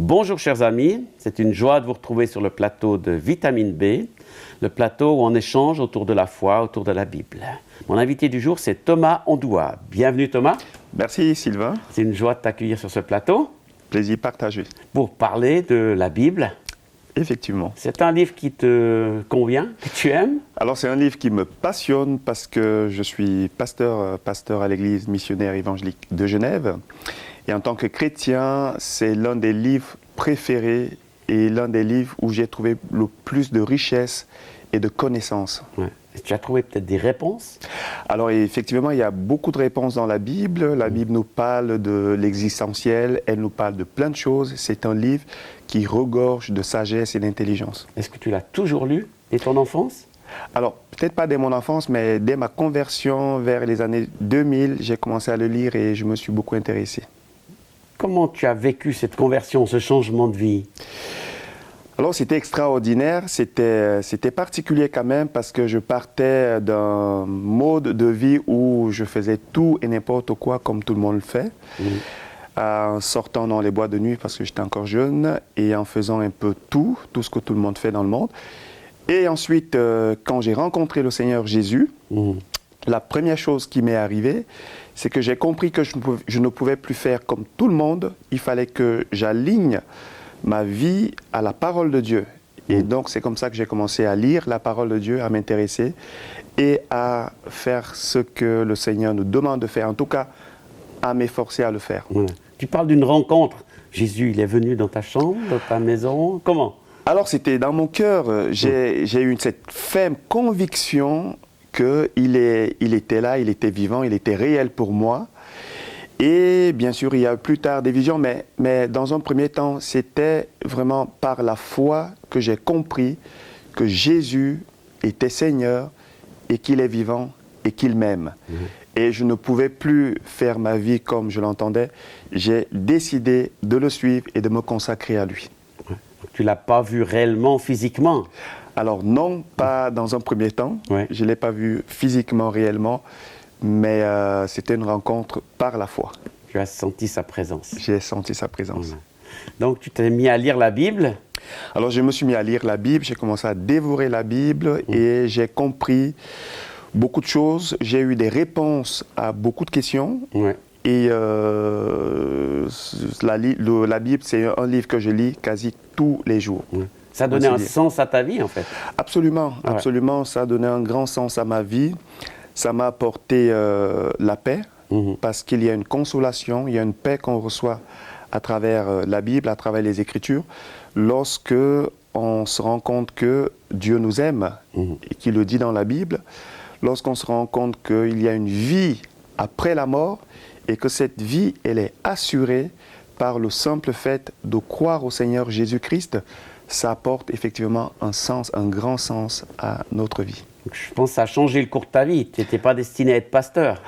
Bonjour chers amis, c'est une joie de vous retrouver sur le plateau de Vitamine B, le plateau où on échange autour de la foi, autour de la Bible. Mon invité du jour, c'est Thomas Ondoua. Bienvenue Thomas. Merci Sylvain. C'est une joie de t'accueillir sur ce plateau. Plaisir partagé. Pour parler de la Bible. Effectivement. C'est un livre qui te convient, que tu aimes? Alors c'est un livre qui me passionne parce que je suis pasteur à l'église missionnaire évangélique de Genève. Et en tant que chrétien, c'est l'un des livres préférés et l'un des livres où j'ai trouvé le plus de richesse et de connaissances. Ouais. Tu as trouvé peut-être des réponses? Alors effectivement, il y a beaucoup de réponses dans la Bible. La Bible nous parle de l'existentiel, elle nous parle de plein de choses. C'est un livre qui regorge de sagesse et d'intelligence. Est-ce que tu l'as toujours lu dès ton enfance? Alors, peut-être pas dès mon enfance, mais dès ma conversion vers les années 2000, j'ai commencé à le lire et je me suis beaucoup intéressé. Comment tu as vécu cette conversion, ce changement de vie? Alors, c'était extraordinaire, c'était particulier quand même parce que je partais d'un mode de vie où je faisais tout et n'importe quoi comme tout le monde le fait. En sortant dans les boîtes de nuit parce que j'étais encore jeune et en faisant un peu tout ce que tout le monde fait dans le monde. Et ensuite, quand j'ai rencontré le Seigneur Jésus, la première chose qui m'est arrivée, c'est que j'ai compris que je ne pouvais plus faire comme tout le monde. Il fallait que j'aligne ma vie à la parole de Dieu. Et donc, c'est comme ça que j'ai commencé à lire la parole de Dieu, à m'intéresser et à faire ce que le Seigneur nous demande de faire. En tout cas, à m'efforcer à le faire. Ouais. Tu parles d'une rencontre. Jésus, il est venu dans ta chambre, dans ta maison. Comment? Alors, c'était dans mon cœur. J'ai eu cette ferme conviction qu'il était là, il était vivant, il était réel pour moi. Et bien sûr, il y a plus tard des visions, mais dans un premier temps, c'était vraiment par la foi que j'ai compris que Jésus était Seigneur et qu'il est vivant et qu'il m'aime. Et je ne pouvais plus faire ma vie comme je l'entendais. J'ai décidé de le suivre et de me consacrer à lui. Tu ne l'as pas vu réellement, physiquement? Alors non, pas dans un premier temps. Ouais. Je ne l'ai pas vu physiquement, réellement, mais c'était une rencontre par la foi. Tu as senti sa présence? J'ai senti sa présence. Ouais. Donc tu t'es mis à lire la Bible? Alors je me suis mis à lire la Bible, j'ai commencé à dévorer la Bible et j'ai compris beaucoup de choses. J'ai eu des réponses à beaucoup de questions. Ouais. Et la Bible, c'est un livre que je lis quasi tous les jours. Ouais. Ça a donné un sens à ta vie, en fait? Absolument, Ouais. absolument. Ça a donné un grand sens à ma vie. Ça m'a apporté la paix, parce qu'il y a une consolation, il y a une paix qu'on reçoit à travers la Bible, à travers les Écritures, lorsque on se rend compte que Dieu nous aime, et qu'il le dit dans la Bible, lorsqu'on se rend compte qu'il y a une vie après la mort, et que cette vie, elle est assurée par le simple fait de croire au Seigneur Jésus-Christ, ça apporte effectivement un sens, un grand sens à notre vie. Je pense que ça a changé le cours de ta vie. Tu n'étais pas destiné à être pasteur.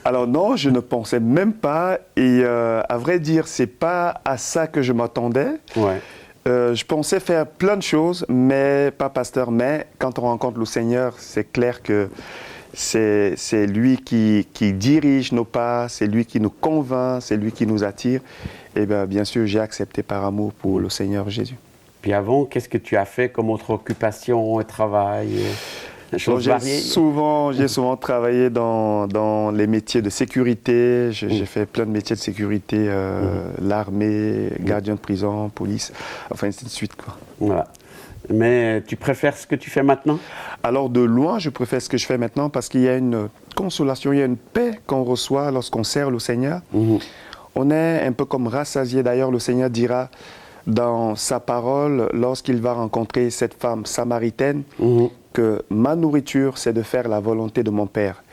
Alors non, je ne pensais même pas, et à vrai dire, c'est pas à ça que je m'attendais. Ouais. Je pensais faire plein de choses, mais pas pasteur. Mais quand on rencontre le Seigneur, c'est clair que c'est lui qui dirige nos pas, c'est lui qui nous convainc, c'est lui qui nous attire. Et bien sûr, j'ai accepté par amour pour le Seigneur Jésus. Puis avant, qu'est-ce que tu as fait comme autre occupation et travail? J'ai souvent travaillé dans les métiers de sécurité. J'ai fait plein de métiers de sécurité, l'armée, gardien de prison, police, enfin ainsi de suite, quoi. Voilà. Mais tu préfères ce que tu fais maintenant? Alors de loin, je préfère ce que je fais maintenant parce qu'il y a une consolation, il y a une paix qu'on reçoit lorsqu'on sert le Seigneur. On est un peu comme rassasié. D'ailleurs, le Seigneur dira dans sa parole, lorsqu'il va rencontrer cette femme samaritaine, que ma nourriture, c'est de faire la volonté de mon Père.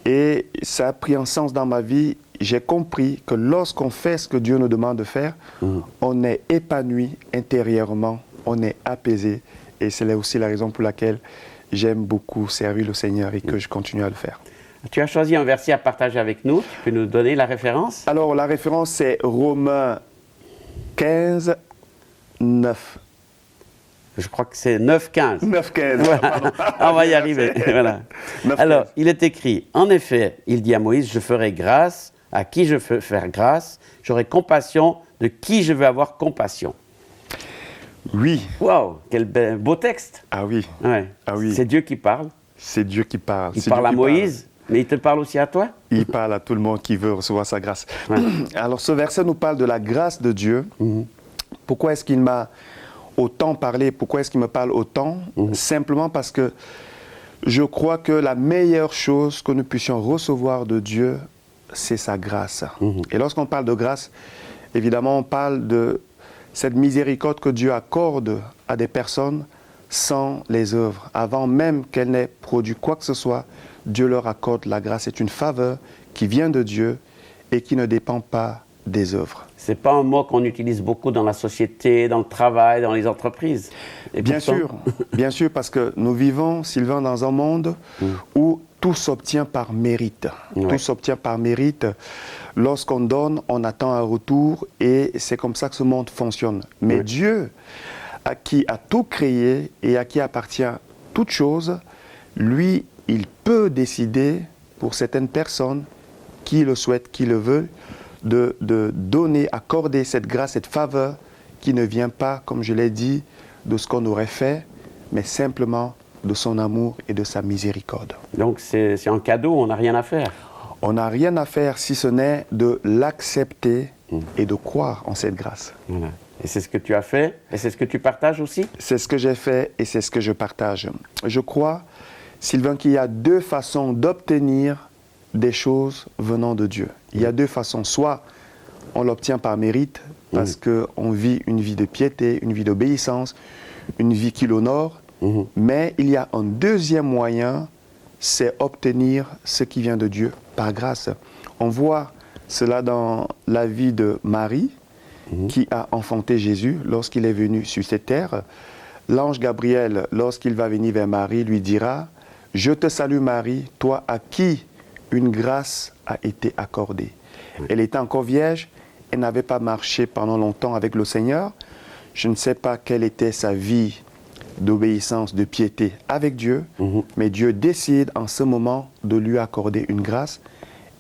Et ça a pris un sens dans ma vie. J'ai compris que lorsqu'on fait ce que Dieu nous demande de faire, on est épanoui intérieurement, on est apaisé. Et c'est là aussi la raison pour laquelle j'aime beaucoup servir le Seigneur et que je continue à le faire. Tu as choisi un verset à partager avec nous. Tu peux nous donner la référence? Alors, la référence, c'est Romains 15, 9. Je crois que c'est 9-15. 9-15. Voilà. On va y arriver. Voilà. Alors, il est écrit, en effet, il dit à Moïse, je ferai grâce à qui je veux faire grâce, j'aurai compassion de qui je veux avoir compassion. Oui. Waouh, quel beau texte. Ah oui. Ouais. Ah oui. C'est Dieu qui parle. C'est Dieu qui parle. Il C'est parle Dieu à qui Moïse, mais il te parle aussi à toi. Il parle à tout le monde qui veut recevoir sa grâce. Ouais. Alors ce verset nous parle de la grâce de Dieu. Pourquoi est-ce qu'il m'a autant parlé? Pourquoi est-ce qu'il me parle autant? Simplement parce que je crois que la meilleure chose que nous puissions recevoir de Dieu, c'est sa grâce. Et lorsqu'on parle de grâce, évidemment, on parle de cette miséricorde que Dieu accorde à des personnes sans les œuvres. Avant même qu'elles n'aient produit quoi que ce soit, Dieu leur accorde la grâce. C'est une faveur qui vient de Dieu et qui ne dépend pas des œuvres. Ce n'est pas un mot qu'on utilise beaucoup dans la société, dans le travail, dans les entreprises. Et Bien sûr, parce que nous vivons, Sylvain, dans un monde où tout s'obtient par mérite. Ouais. Tout s'obtient par mérite. Lorsqu'on donne, on attend un retour et c'est comme ça que ce monde fonctionne. Mais Dieu, à qui a tout créé et à qui appartient toute chose, lui, il peut décider pour certaines personnes qui le souhaitent, qui le veulent, de donner, accorder cette grâce, cette faveur qui ne vient pas, comme je l'ai dit, de ce qu'on aurait fait, mais simplement de son amour et de sa miséricorde. Donc c'est un cadeau, on n'a rien à faire. On n'a rien à faire si ce n'est de l'accepter et de croire en cette grâce. Voilà. Et c'est ce que tu as fait, et c'est ce que tu partages aussi? C'est ce que j'ai fait et c'est ce que je partage. Je crois, Sylvain, qu'il y a deux façons d'obtenir des choses venant de Dieu. Il y a deux façons. Soit on l'obtient par mérite, parce qu'on vit une vie de piété, une vie d'obéissance, une vie qui l'honore. Mais il y a un deuxième moyen, c'est obtenir ce qui vient de Dieu par grâce. On voit cela dans la vie de Marie, qui a enfanté Jésus lorsqu'il est venu sur cette terre. L'ange Gabriel, lorsqu'il va venir vers Marie, lui dira « Je te salue Marie, toi à qui une grâce a été accordée. » Elle était encore vierge, elle n'avait pas marché pendant longtemps avec le Seigneur. Je ne sais pas quelle était sa vie d'obéissance, de piété avec Dieu, mais Dieu décide en ce moment de lui accorder une grâce.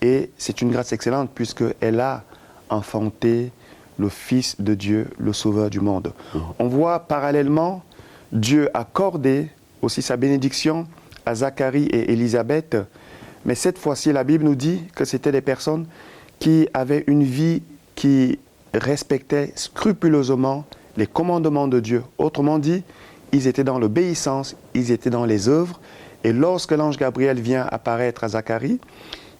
Et c'est une grâce excellente puisqu'elle a enfanté le Fils de Dieu, le Sauveur du monde. On voit parallèlement Dieu accorder aussi sa bénédiction à Zacharie et Élisabeth, mais cette fois-ci, la Bible nous dit que c'était des personnes qui avaient une vie qui respectait scrupuleusement les commandements de Dieu. Autrement dit, ils étaient dans l'obéissance, ils étaient dans les œuvres. Et lorsque l'ange Gabriel vient apparaître à Zacharie,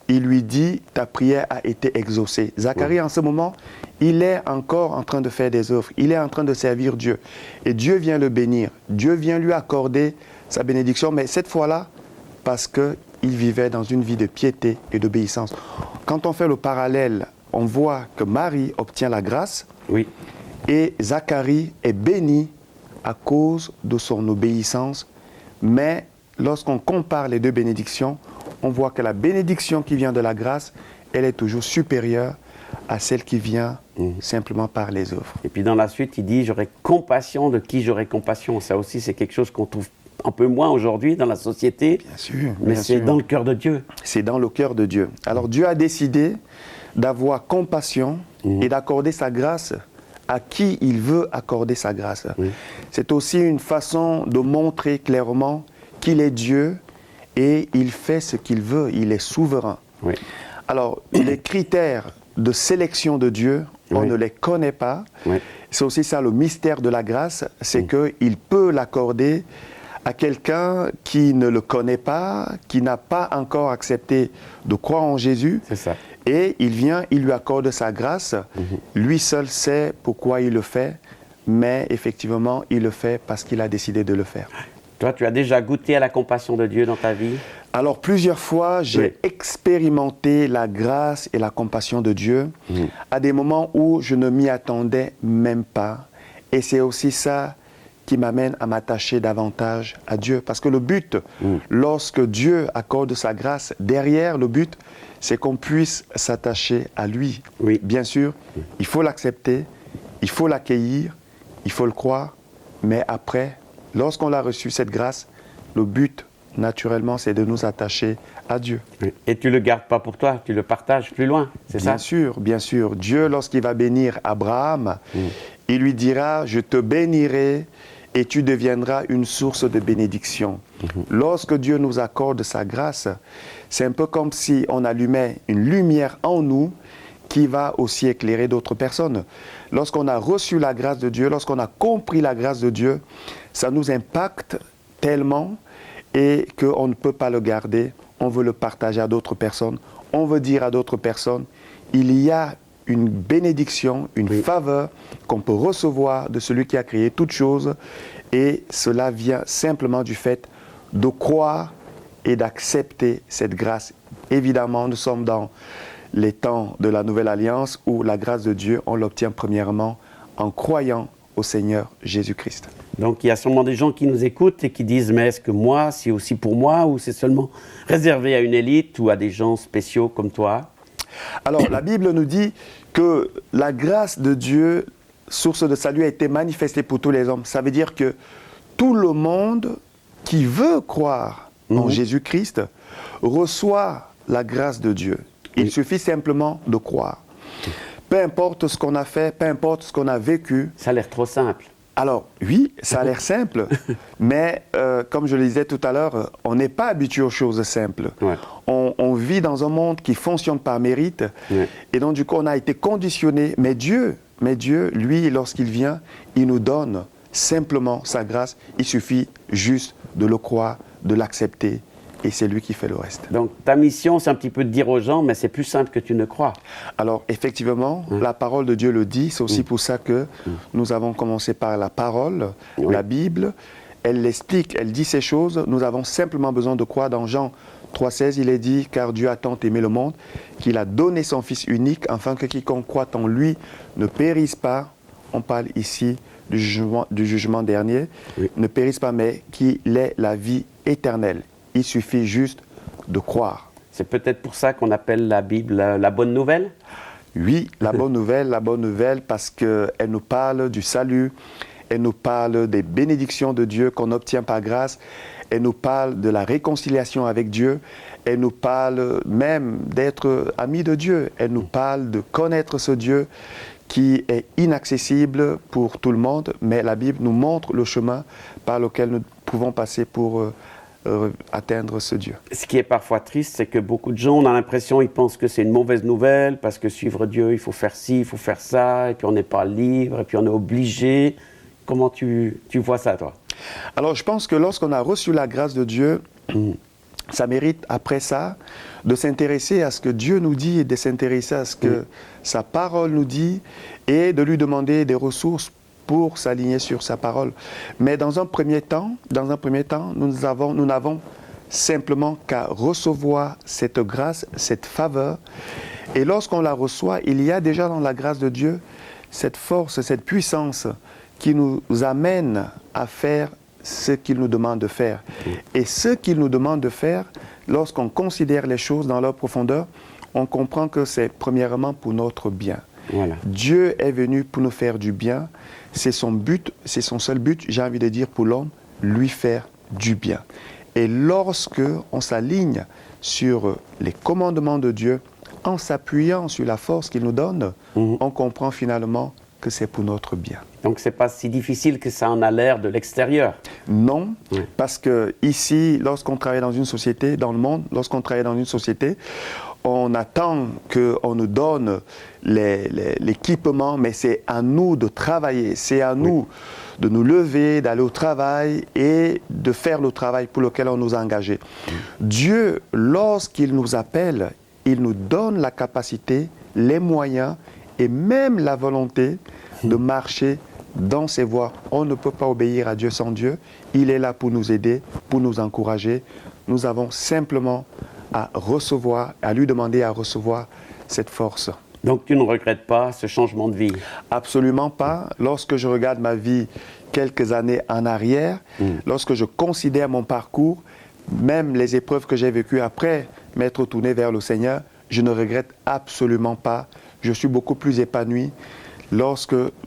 il lui dit « Ta prière a été exaucée ». Zacharie, en ce moment, il est encore en train de faire des œuvres. Il est en train de servir Dieu. Et Dieu vient le bénir. Dieu vient lui accorder sa bénédiction. Mais cette fois-là, parce qu'il vivait dans une vie de piété et d'obéissance. Quand on fait le parallèle, on voit que Marie obtient la grâce. Oui. Et Zacharie est béni à cause de son obéissance. Mais lorsqu'on compare les deux bénédictions, on voit que la bénédiction qui vient de la grâce, elle est toujours supérieure à celle qui vient simplement par les œuvres. Et puis dans la suite, il dit « J'aurai compassion de qui j'aurai compassion ». Ça aussi, c'est quelque chose qu'on trouve un peu moins aujourd'hui dans la société. Bien sûr. Mais c'est dans le cœur de Dieu. C'est dans le cœur de Dieu. Alors Dieu a décidé d'avoir compassion et d'accorder sa grâce à qui il veut accorder sa grâce. C'est aussi une façon de montrer clairement qu'il est Dieu et il fait ce qu'il veut, il est souverain. Oui. Alors, les critères de sélection de Dieu, on ne les connaît pas. C'est aussi ça le mystère de la grâce, c'est qu'il peut l'accorder à quelqu'un qui ne le connaît pas, qui n'a pas encore accepté de croire en Jésus. C'est ça. Et il vient, il lui accorde sa grâce. Lui seul sait pourquoi il le fait, mais effectivement, il le fait parce qu'il a décidé de le faire. Toi, tu as déjà goûté à la compassion de Dieu dans ta vie? Alors, plusieurs fois, j'ai expérimenté la grâce et la compassion de Dieu à des moments où je ne m'y attendais même pas. Et c'est aussi ça qui m'amène à m'attacher davantage à Dieu. Parce que le but, lorsque Dieu accorde sa grâce, derrière le but, c'est qu'on puisse s'attacher à lui. Oui. Bien sûr, il faut l'accepter, il faut l'accueillir, il faut le croire, mais après, lorsqu'on a reçu cette grâce, le but naturellement, c'est de nous attacher à Dieu. Et tu ne le gardes pas pour toi, tu le partages plus loin, c'est ça? Bien sûr, bien sûr. Dieu, lorsqu'il va bénir Abraham, il lui dira, je te bénirai et tu deviendras une source de bénédiction. Lorsque Dieu nous accorde sa grâce, c'est un peu comme si on allumait une lumière en nous qui va aussi éclairer d'autres personnes. Lorsqu'on a reçu la grâce de Dieu, lorsqu'on a compris la grâce de Dieu, ça nous impacte tellement et qu'on ne peut pas le garder. On veut le partager à d'autres personnes. On veut dire à d'autres personnes, il y a une bénédiction, une faveur qu'on peut recevoir de celui qui a créé toutes choses. Et cela vient simplement du fait de croire et d'accepter cette grâce. Évidemment, nous sommes dans les temps de la Nouvelle Alliance où la grâce de Dieu, on l'obtient premièrement en croyant au Seigneur Jésus-Christ. Donc il y a sûrement des gens qui nous écoutent et qui disent « Mais est-ce que moi, c'est aussi pour moi ou c'est seulement réservé à une élite ou à des gens spéciaux comme toi ?» Alors la Bible nous dit que la grâce de Dieu, source de salut, a été manifestée pour tous les hommes. Ça veut dire que tout le monde qui veut croire en Jésus-Christ reçoit la grâce de Dieu. Il suffit simplement de croire. Peu importe ce qu'on a fait, peu importe ce qu'on a vécu. Ça a l'air trop simple. Alors, oui, ça a l'air simple, mais comme je le disais tout à l'heure, on n'est pas habitué aux choses simples. Ouais. On vit dans un monde qui fonctionne par mérite, et donc du coup, on a été conditionné. Mais Dieu, lui, lorsqu'il vient, il nous donne simplement sa grâce. Il suffit juste de le croire, de l'accepter, et c'est lui qui fait le reste. Donc ta mission, c'est un petit peu de dire aux gens, mais c'est plus simple que tu ne crois. Alors effectivement, la parole de Dieu le dit, c'est aussi pour ça que nous avons commencé par la parole, la Bible. Elle l'explique, elle dit ces choses, nous avons simplement besoin de croire. Dans Jean 3,16, il est dit, car Dieu a tant aimé le monde, qu'il a donné son Fils unique, afin que quiconque croit en lui ne périsse pas. On parle ici du jugement dernier, ne périsse pas, mais qu'il ait la vie éternelle. Il suffit juste de croire. C'est peut-être pour ça qu'on appelle la Bible la bonne nouvelle? Oui, la bonne nouvelle parce qu'elle nous parle du salut, elle nous parle des bénédictions de Dieu qu'on obtient par grâce, elle nous parle de la réconciliation avec Dieu, elle nous parle même d'être amis de Dieu, elle nous parle de connaître ce Dieu qui est inaccessible pour tout le monde, mais la Bible nous montre le chemin par lequel nous pouvons passer pour atteindre ce Dieu. Ce qui est parfois triste, c'est que beaucoup de gens, on a l'impression, ils pensent que c'est une mauvaise nouvelle, parce que suivre Dieu, il faut faire ci, il faut faire ça, et puis on n'est pas libre, et puis on est obligé. Comment tu vois ça, toi? Alors, je pense que lorsqu'on a reçu la grâce de Dieu, ça mérite, après ça, de s'intéresser à ce que Dieu nous dit et de s'intéresser à ce que sa parole nous dit et de lui demander des ressources pour s'aligner sur sa parole. Mais dans un premier temps, nous n'avons simplement qu'à recevoir cette grâce, cette faveur. Et lorsqu'on la reçoit, il y a déjà dans la grâce de Dieu cette force, cette puissance qui nous amène à faire ce qu'il nous demande de faire. Et ce qu'il nous demande de faire, lorsqu'on considère les choses dans leur profondeur, on comprend que c'est premièrement pour notre bien. Voilà. Dieu est venu pour nous faire du bien. C'est son but, c'est son seul but, j'ai envie de dire pour l'homme, lui faire du bien. Et lorsque on s'aligne sur les commandements de Dieu, en s'appuyant sur la force qu'il nous donne, on comprend finalement que c'est pour notre bien. Donc c'est pas si difficile que ça en a l'air de l'extérieur. Non, parce que ici, lorsqu'on travaille dans une société, dans le monde, lorsqu'on travaille dans une société, on attend qu'on nous donne l'équipement, mais c'est à nous de travailler, c'est à nous de nous lever, d'aller au travail et de faire le travail pour lequel on nous a engagés. Dieu, lorsqu'il nous appelle, il nous donne la capacité, les moyens et même la volonté de marcher dans ses voies. On ne peut pas obéir à Dieu sans Dieu. Il est là pour nous aider, pour nous encourager. Nous avons simplement à recevoir, à lui demander à recevoir cette force. Donc tu ne regrettes pas ce changement de vie? Absolument pas. Lorsque je regarde ma vie quelques années en arrière, lorsque je considère mon parcours, même les épreuves que j'ai vécues après m'être tourné vers le Seigneur, je ne regrette absolument pas. Je suis beaucoup plus épanoui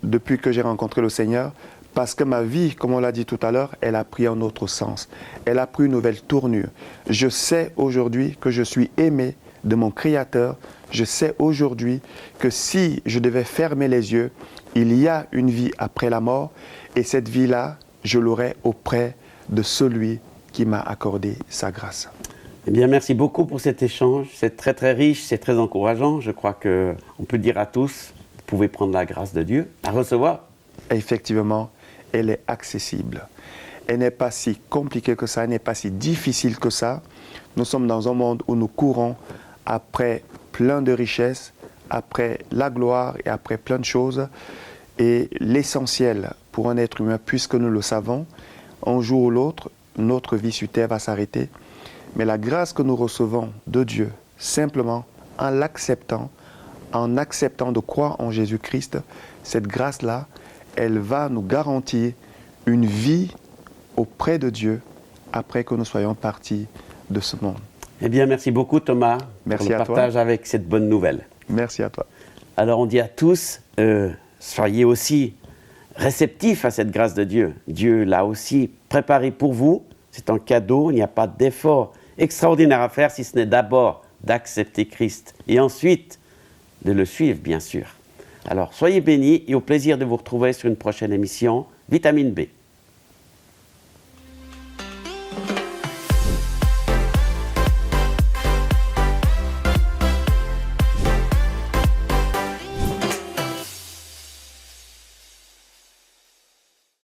depuis que j'ai rencontré le Seigneur, Parce que ma vie, comme on l'a dit tout à l'heure, elle a pris un autre sens. Elle a pris une nouvelle tournure. Je sais aujourd'hui que je suis aimé de mon Créateur. Je sais aujourd'hui que si je devais fermer les yeux, il y a une vie après la mort. Et cette vie-là, je l'aurai auprès de celui qui m'a accordé sa grâce. Eh bien, merci beaucoup pour cet échange. C'est très, très riche, c'est très encourageant. Je crois qu'on peut dire à tous, vous pouvez prendre la grâce de Dieu, à recevoir. Effectivement, elle est accessible. Elle n'est pas si compliquée que ça, elle n'est pas si difficile que ça. Nous sommes dans un monde où nous courons après plein de richesses, après la gloire et après plein de choses. Et l'essentiel pour un être humain, puisque nous le savons, un jour ou l'autre, notre vie sur terre va s'arrêter. Mais la grâce que nous recevons de Dieu, simplement en l'acceptant, en acceptant de croire en Jésus-Christ, cette grâce-là, elle va nous garantir une vie auprès de Dieu après que nous soyons partis de ce monde. Eh bien, merci beaucoup Thomas Merci pour le à toi. partage avec cette bonne nouvelle. Merci à toi. Alors on dit à tous, soyez aussi réceptifs à cette grâce de Dieu. Dieu l'a aussi préparée pour vous. C'est un cadeau, il n'y a pas d'effort extraordinaire à faire si ce n'est d'abord d'accepter Christ et ensuite de le suivre, bien sûr. Alors soyez bénis et au plaisir de vous retrouver sur une prochaine émission Vitamine B.